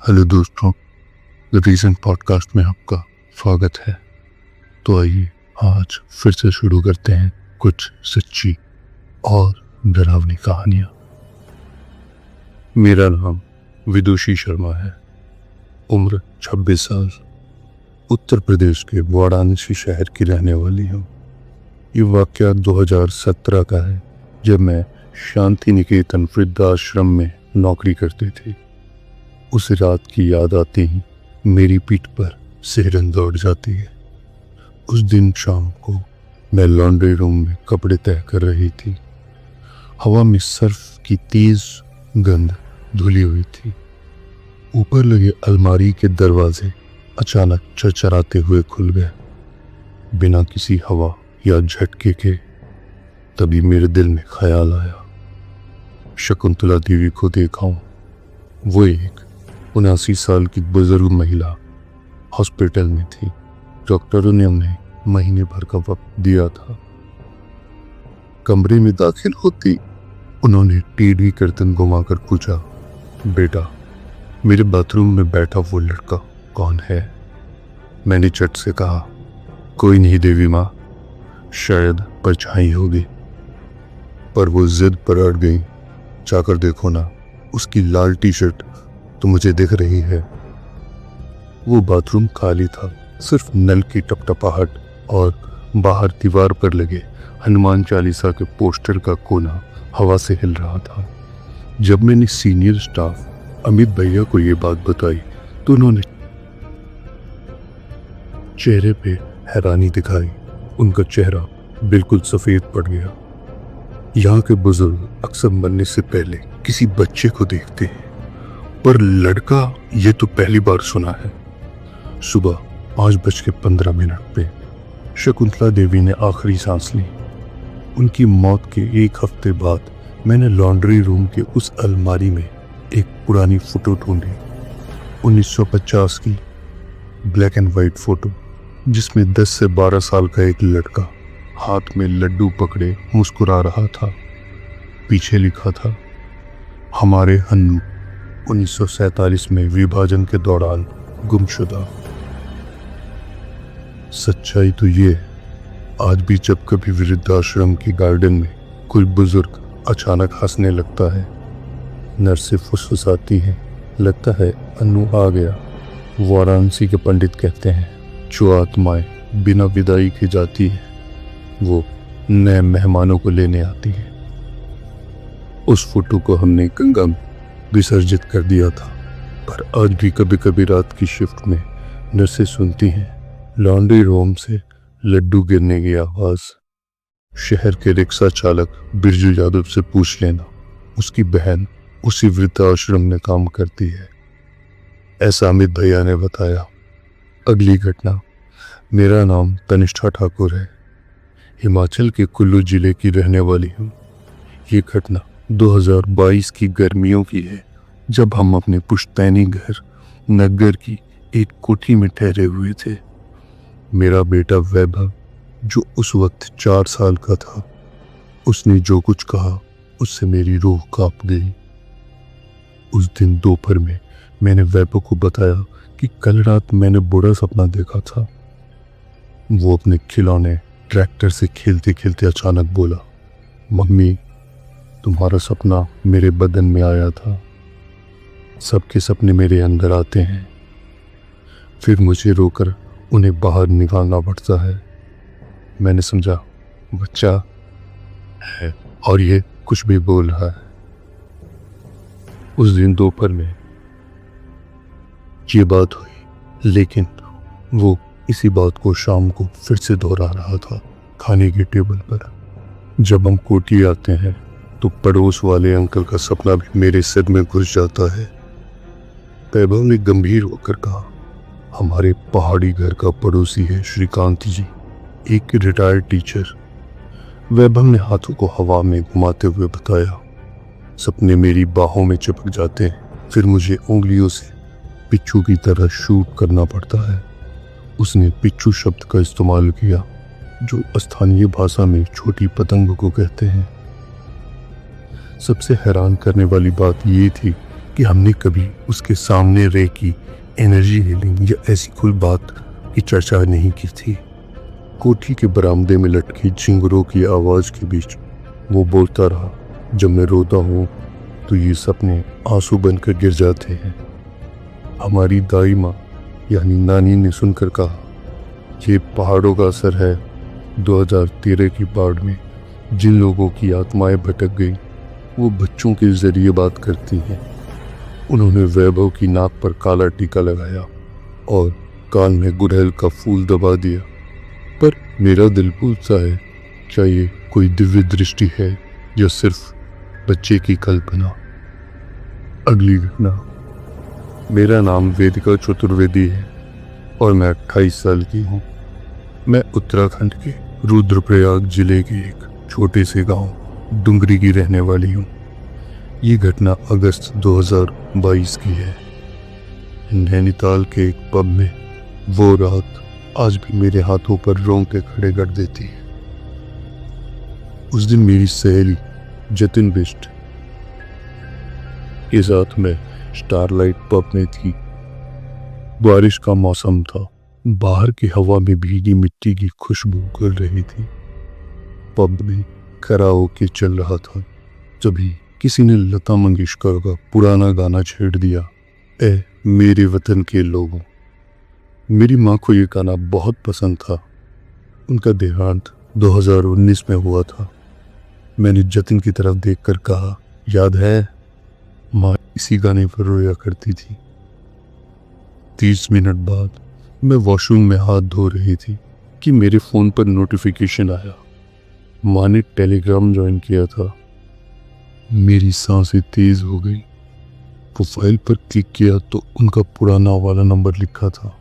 Hello दोस्तों, the recent podcast में आपका स्वागत है। तो आइए आज फिर से शुरू करते हैं कुछ सच्ची और डरावनी कहानियां। मेरा नाम विदुषी शर्मा है, उम्र 26 साल, उत्तर प्रदेश के वाराणसी शहर की रहने वाली हूँ। ये वाकया 2017 का है, जब मैं शांति निकेतन वृद्धाश्रम में नौकरी करती थी। उस रात की याद आते ही मेरी पीठ पर सिहरन दौड़ जाती है। उस दिन शाम को मैं लॉन्ड्री रूम में कपड़े तह कर रही थी। हवा में सर्फ की तेज गंध धुली हुई थी। ऊपर लगे अलमारी के दरवाजे अचानक चरचराते हुए खुल गए, बिना किसी हवा या झटके के। तभी मेरे दिल में ख्याल आया, शकुंतला देवी को देखा हूं। वो एक 79 साल की बुजुर्ग महिला हॉस्पिटल में थी। डॉक्टरों ने उन्हें महीने भर का वक्त दिया था। कमरे में दाखिल होती उन्होंने टेढ़ी गर्दन घुमाकर पूछा, बेटा, मेरे बाथरूम में बैठा वो लड़का कौन है? मैंने चट से कहा, कोई नहीं देवी माँ, शायद परछाई होगी। पर वो जिद पर अड़ गई। जाकर देखो ना, उसकी लाल टी शर्ट तो मुझे दिख रही है। वो बाथरूम खाली था, सिर्फ नल की टपटपाहट और बाहर दीवार पर लगे हनुमान चालीसा के पोस्टर का कोना हवा से हिल रहा था। जब मैंने सीनियर स्टाफ अमित भैया को ये बात बताई तो उन्होंने चेहरे पे हैरानी दिखाई। उनका चेहरा बिल्कुल सफेद पड़ गया। यहाँ के बुजुर्ग अक्सर मरने से पहले किसी बच्चे को देखते हैं, पर लड़का ये तो पहली बार सुना है। सुबह 5:15 पे शकुंतला देवी ने आखिरी सांस ली। उनकी मौत के एक हफ्ते बाद मैंने लॉन्ड्री रूम के उस अलमारी में एक पुरानी फोटो ढूंढी, 1950 की ब्लैक एंड वाइट फोटो, जिसमें 10 से 12 साल का एक लड़का हाथ में लड्डू पकड़े मुस्कुरा रहा था। पीछे लिखा था, हमारे हन्नू 1947 में विभाजन के दौरान गुमशुदा। सच्चाई तो ये, आज भी जब कभी वृद्धाश्रम के गार्डन में कोई बुजुर्ग अचानक हंसने लगता है, नर्सें फुसफुसाती हैं, लगता है अन्नू आ गया। वाराणसी के पंडित कहते हैं, जो आत्माएं बिना विदाई के जाती है वो नए मेहमानों को लेने आती है। उस फोटो को हमने गंगा में विसर्जित कर दिया था, पर आज भी कभी कभी रात की शिफ्ट में नर्सें सुनती हैं लॉन्ड्री रूम से लड्डू गिरने की आवाज। शहर के रिक्शा चालक बिरजू यादव से पूछ लेना, उसकी बहन उसी वृद्धाश्रम में काम करती है, ऐसा अमित भैया ने बताया। अगली घटना, मेरा नाम तनिष्ठा ठाकुर है, हिमाचल के कुल्लू जिले की रहने वाली हूँ। ये घटना 2022 की गर्मियों की है, जब हम अपने पुश्तैनी घर नगर की एक कोठी में ठहरे हुए थे। मेरा बेटा वैभव, जो उस वक्त 4 साल का था, उसने जो कुछ कहा उससे मेरी रूह कांप गई। उस दिन दोपहर में मैंने वैभव को बताया कि कल रात मैंने बुरा सपना देखा था। वो अपने खिलौने ट्रैक्टर से खेलते खेलते अचानक बोला, मम्मी, तुम्हारा सपना मेरे बदन में आया था। सबके सपने मेरे अंदर आते हैं, फिर मुझे रोकर उन्हें बाहर निकालना पड़ता है। मैंने समझा बच्चा है और ये कुछ भी बोल रहा है। उस दिन दोपहर में ये बात हुई, लेकिन वो इसी बात को शाम को फिर से दोहरा रहा था खाने की टेबल पर। जब हम कोठी आते हैं तो पड़ोस वाले अंकल का सपना भी मेरे सिर में घुस जाता है। वैभव ने गंभीर होकर कहा, हमारे पहाड़ी घर का पड़ोसी है श्रीकांत जी, एक रिटायर्ड टीचर। वैभव ने हाथों को हवा में घुमाते हुए बताया, सपने मेरी बाहों में चिपक जाते हैं, फिर मुझे उंगलियों से पिच्चू की तरह शूट करना पड़ता है। उसने पिच्चू शब्द का इस्तेमाल किया, जो स्थानीय भाषा में छोटी पतंग को कहते हैं। सबसे हैरान करने वाली बात ये थी कि हमने कभी उसके सामने रे की एनर्जी हीलिंग या ऐसी कोई बात की चर्चा नहीं की थी। कोठी के बरामदे में लटकी झिंगुरों की आवाज के बीच वो बोलता रहा, जब मैं रोता हूँ तो ये सपने आंसू बनकर गिर जाते हैं। हमारी दाई माँ यानी नानी ने सुनकर कहा, ये पहाड़ों का असर है। 2013 की बाढ़ में जिन लोगों की आत्माएं भटक गई वो बच्चों के जरिए बात करती हैं। उन्होंने वैभव की नाक पर काला टीका लगाया और कान में गुड़हल का फूल दबा दिया। पर मेरा दिल पूछता है, क्या ये कोई दिव्य दृष्टि है या सिर्फ बच्चे की कल्पना। अगली घटना। मेरा नाम वेदिका चतुर्वेदी है और मैं 28 साल की हूँ। मैं उत्तराखंड के रुद्रप्रयाग जिले के एक छोटे से गांव डुंगरी की रहने वाली हूँ। ये घटना अगस्त 2022 की है। नैनीताल के एक पब में वो रात आज भी मेरे हाथों पर रोंगटे खड़े कर देती है। उस दिन मेरी सहेली जतिन बिष्ट के साथ मैं स्टारलाइट पब में थी। बारिश का मौसम था। बाहर की हवा में भीगी मिट्टी की खुशबू कर रही थी। पब में कराओके चल रहा था। तभी किसी ने लता मंगेशकर का पुराना गाना छेड़ दिया, ए मेरे वतन के लोगों। मेरी माँ को ये गाना बहुत पसंद था। उनका देहांत 2019 में हुआ था। मैंने जतिन की तरफ देखकर कहा, याद है, माँ इसी गाने पर रोया करती थी। 30 मिनट बाद मैं वॉशरूम में हाथ धो रही थी कि मेरे फोन पर नोटिफिकेशन आया। माँ ने टेलीग्राम ज्वाइन किया था। मेरी सांसें तेज हो गई। प्रोफाइल पर क्लिक किया तो उनका पुराना वाला नंबर लिखा था।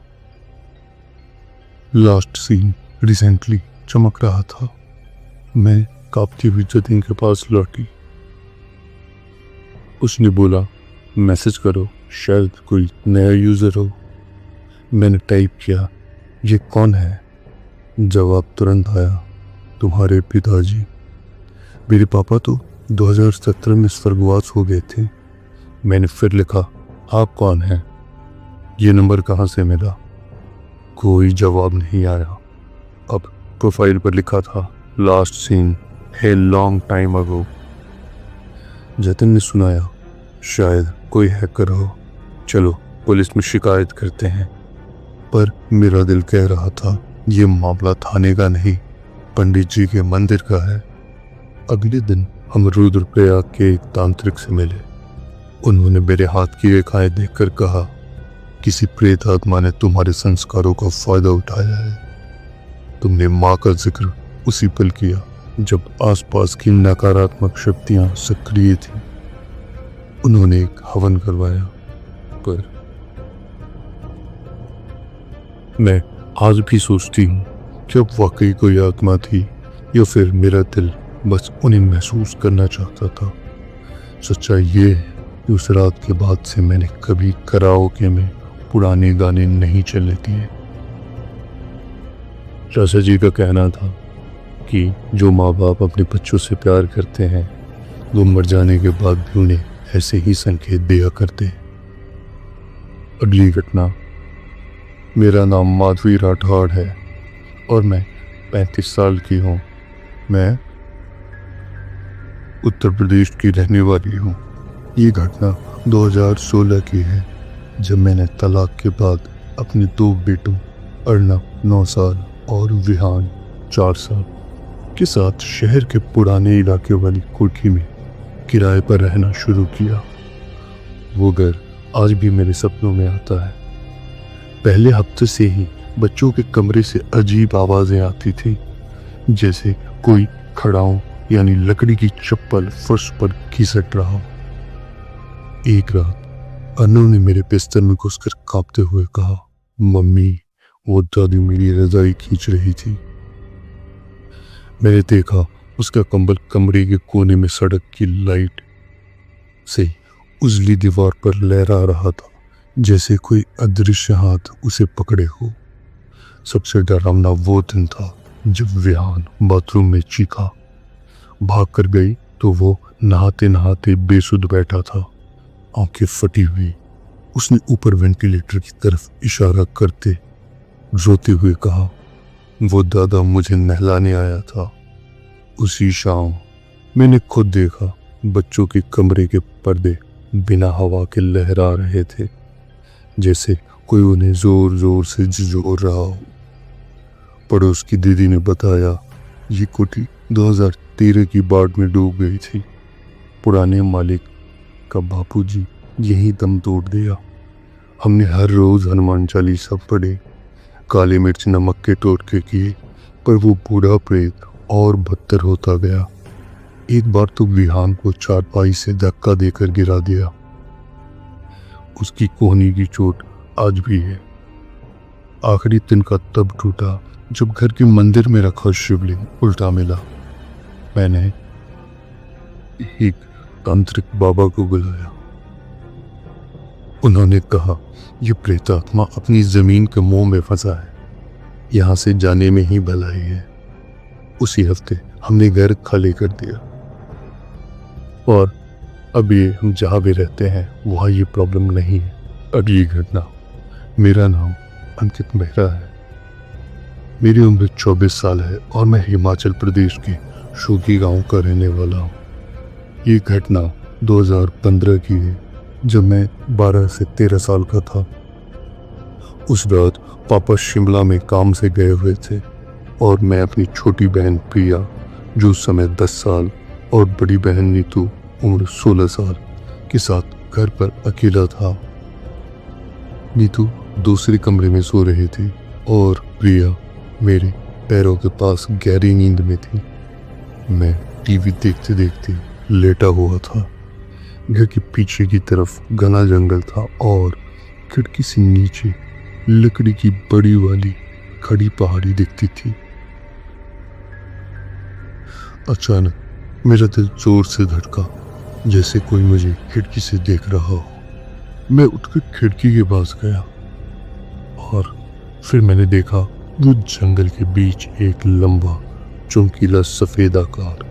लास्ट सीन रिसेंटली चमक रहा था। मैं कांपती हुई जतिन के पास लौटी। उसने बोला, मैसेज करो, शायद कोई नया यूजर हो। मैंने टाइप किया, ये कौन है? जवाब तुरंत आया, तुम्हारे पिताजी। मेरे पापा तो 2017 में स्वर्गवास हो गए थे। मैंने फिर लिखा, आप कौन हैं? ये नंबर कहाँ से मिला? कोई जवाब नहीं आया। अब प्रोफाइल पर लिखा था, लास्ट सीन है लॉन्ग टाइम अगो। जतिन ने सुनाया, शायद कोई हैकर हो, चलो पुलिस में शिकायत करते हैं। पर मेरा दिल कह रहा था, ये मामला थाने का नहीं, पंडित जी के मंदिर का है। अगले दिन हम रुद्रप्रयाग के एक तांत्रिक से मिले। उन्होंने मेरे हाथ की रेखाएं देखकर कहा, किसी प्रेत आत्मा ने तुम्हारे संस्कारों का फायदा उठाया है। तुमने माँ का जिक्र उसी पल किया जब आसपास की नकारात्मक शक्तियां सक्रिय थीं। उन्होंने एक हवन करवाया, पर मैं आज भी सोचती हूँ कि अब वाकई कोई आत्मा थी या फिर मेरा दिल बस उन्हें महसूस करना चाहता था। सच्चाई ये है कि उस रात के बाद से मैंने कभी कराओके में पुराने गाने नहीं चलने दिए। चाचा जी का कहना था कि जो माँ बाप अपने बच्चों से प्यार करते हैं वो मर जाने के बाद भी उन्हें ऐसे ही संकेत दिया करते हैं। अगली घटना। मेरा नाम माधवी राठौड़ है और मैं 35 साल की हूँ। मैं उत्तर प्रदेश की रहने वाली हूँ। ये घटना 2016 की है, जब मैंने तलाक के बाद अपने 2 बेटों अर्नब 9 साल और विहान 4 साल के साथ शहर के पुराने इलाके वाली कोठी में किराए पर रहना शुरू किया। वो घर आज भी मेरे सपनों में आता है। पहले हफ्ते से ही बच्चों के कमरे से अजीब आवाजें आती थी, जैसे कोई खड़ाओं यानी लकड़ी की चप्पल फर्श पर घिसट रहा हो। एक रात अनु ने मेरे बिस्तर में घुसकर कांपते हुए कहा, मम्मी, वो दादी मेरी रजाई खींच रही थी। मैंने देखा उसका कंबल कमरे के कोने में सड़क की लाइट से उजली दीवार पर लहरा रहा था, जैसे कोई अदृश्य हाथ उसे पकड़े हो। सबसे डरावना वो दिन था जब विहान बाथरूम में चीखा। भाग कर गई तो वो नहाते नहाते बेसुध बैठा था। आंखें फटी हुई उसने ऊपर वेंटिलेटर की तरफ इशारा करते रोते हुए कहा, वो दादा मुझे नहलाने आया था। उसी शाम मैंने खुद देखा बच्चों के कमरे के पर्दे बिना हवा के लहरा रहे थे, जैसे कोई उन्हें जोर जोर से झिझोर रहा हो। पड़ोस की दीदी ने बताया ये कोठी 2013 की बाढ़ में डूब गई थी। पुराने मालिक का बापूजी यही दम तोड़ दिया। हमने हर रोज हनुमान चालीसा पढ़े, काली मिर्च नमक के टोटके किए, पर वो बूढ़ा प्रेत और बदतर होता गया। एक बार तो विहान को चारपाई से धक्का देकर गिरा दिया। उसकी कोहनी की चोट आज भी है। आखिरी तिनका तब टूटा जब घर के मंदिर में रखा शिवलिंग उल्टा मिला। मैंने एक तांत्रिक बाबा को बुलाया। उन्होंने कहा यह प्रेतात्मा अपनी जमीन के मुंह में फंसा है, यहां से जाने में ही भलाई है। उसी हफ्ते हमने घर खाली कर दिया और अब ये हम जहां भी रहते हैं वहां ये प्रॉब्लम नहीं है। अगली घटना। मेरा नाम अंकित मेहरा है। मेरी उम्र 24 साल है और मैं हिमाचल प्रदेश के शोकी गांव का रहने वाला हूँ। ये घटना 2015 की है, जब मैं 12 से 13 साल का था। उस रात पापा शिमला में काम से गए हुए थे और मैं अपनी छोटी बहन प्रिया, जो उस समय 10 साल, और बड़ी बहन नीतू उम्र 16 साल के साथ घर पर अकेला था। नीतू दूसरे कमरे में सो रही थी और प्रिया मेरे पैरों के पास गहरी नींद में थी। मैं टीवी देखते देखते लेटा हुआ था। घर के पीछे की तरफ घना जंगल था और खिड़की से नीचे लकड़ी की बड़ी वाली खड़ी पहाड़ी दिखती थी। अचानक मेरा दिल जोर से धड़का, जैसे कोई मुझे खिड़की से देख रहा हो। मैं उठकर खिड़की के पास गया और फिर मैंने देखा वो जंगल के बीच एक लंबा चमकीला सफेद आकार,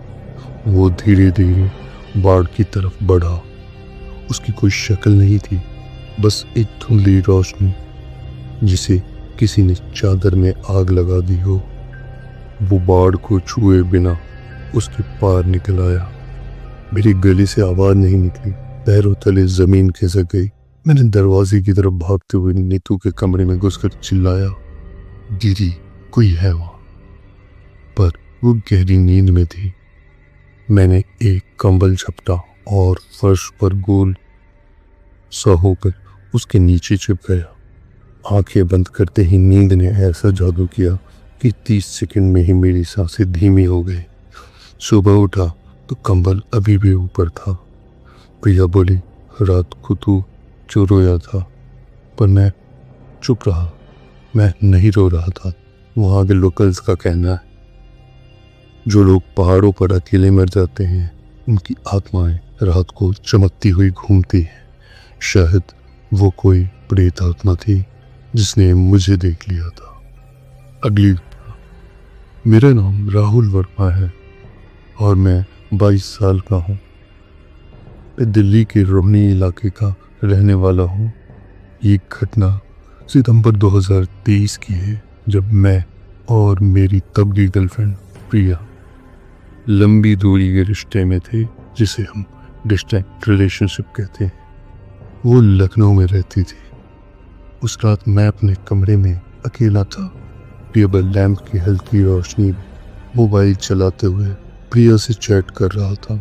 वो धीरे धीरे बाढ़ की तरफ बढ़ा। उसकी कोई शक्ल नहीं थी, बस एक धुंधली रोशनी जिसे किसी ने चादर में आग लगा दी हो। वो बाढ़ को छुए बिना उसके पार निकल आया। मेरी गले से आवाज नहीं निकली, पैरों तले जमीन खिसक गई। मैंने दरवाजे की तरफ भागते हुए नीतू के कमरे में घुसकर चिल्लाया, दीदी कोई है वहां? पर वो गहरी नींद में थी। मैंने एक कंबल झपटा और फर्श पर गोल सा होकर उसके नीचे छिप गया। आंखें बंद करते ही नींद ने ऐसा जादू किया कि 30 सेकंड में ही मेरी सांसें धीमी हो गई। सुबह उठा तो कंबल अभी भी ऊपर था। प्रिया बोली, रात को तू क्यों रोया था? पर मैं चुप रहा। मैं नहीं रो रहा था। वहां के लोकल्स का कहना है जो लोग पहाड़ों पर अकेले मर जाते हैं उनकी आत्माएं रात को चमकती हुई घूमती हैं। शायद वो कोई प्रेत आत्मा थी जिसने मुझे देख लिया था। अगली, मेरा नाम राहुल वर्मा है और मैं 22 साल का हूँ। मैं दिल्ली के रोहनी इलाके का रहने वाला हूँ। ये घटना सितंबर 2023 की है, जब मैं और मेरी तब की गर्लफ्रेंड प्रिया लंबी दूरी के रिश्ते में थे, जिसे हम डिस्टेंट रिलेशनशिप कहते हैं। वो लखनऊ में रहती थी। उस रात मैं अपने कमरे में अकेला था। टेबल लैंप की हल्की रोशनी में मोबाइल चलाते हुए प्रिया से चैट कर रहा था।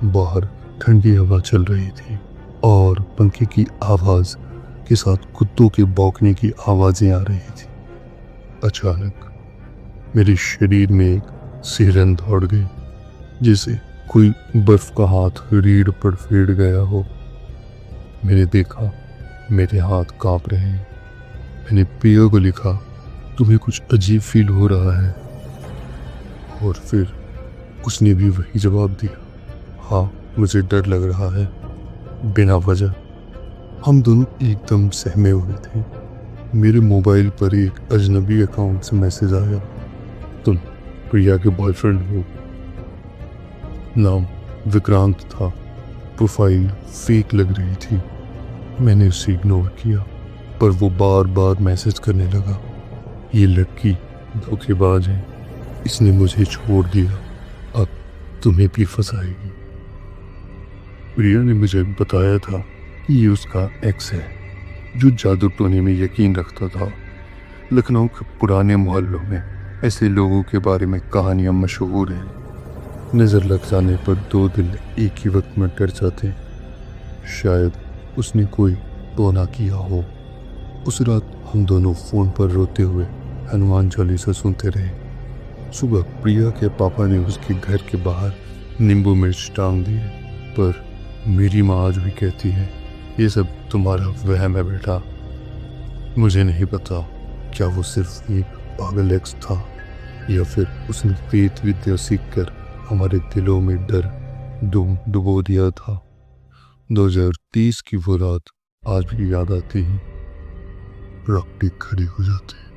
बाहर ठंडी हवा चल रही थी और पंखे की आवाज के साथ कुत्तों के भौंकने की आवाजें आ रही थी। अचानक मेरे शरीर में एक सिहरन दौड़ गई, जैसे कोई बर्फ का हाथ रीढ़ पर फेर गया हो। मैंने देखा मेरे हाथ कांप रहे हैं। मैंने प्रिया को लिखा, तुम्हें कुछ अजीब फील हो रहा है? और फिर उसने भी वही जवाब दिया, हाँ मुझे डर लग रहा है, बिना वजह। हम दोनों एकदम सहमे हुए थे। मेरे मोबाइल पर एक अजनबी अकाउंट से मैसेज आया, तुम प्रिया के बॉयफ्रेंड हो। नाम विक्रांत था। प्रोफाइल फेक लग रही थी। मैंने उसे इग्नोर किया, पर वो बार बार मैसेज करने लगा। ये लड़की धोखेबाज है, इसने मुझे छोड़ दिया, अब तुम्हें भी फंसाएगी। प्रिया ने मुझे बताया था कि ये उसका एक्स है, जो जादू टोने में यकीन रखता था। लखनऊ के पुराने मोहल्लों में ऐसे लोगों के बारे में कहानियां मशहूर हैं। नज़र लग जाने पर दो दिल एक ही वक्त में डर जाते। शायद उसने कोई टोना किया हो। उस रात हम दोनों फ़ोन पर रोते हुए हनुमान चालीसा सुनते रहे। सुबह प्रिया के पापा ने उसके घर के बाहर नींबू मिर्च टांग दिए, पर मेरी माँ आज भी कहती है ये सब तुम्हारा वहम है बेटा। मुझे नहीं पता क्या वो सिर्फ एक पागल एक्स था, या फिर उसने प्रेत विद्या सीखकर हमारे दिलों में डर डुबो दिया था। 2030 की वो रात आज भी याद आती है, रोंगटे खड़े हो जाते हैं।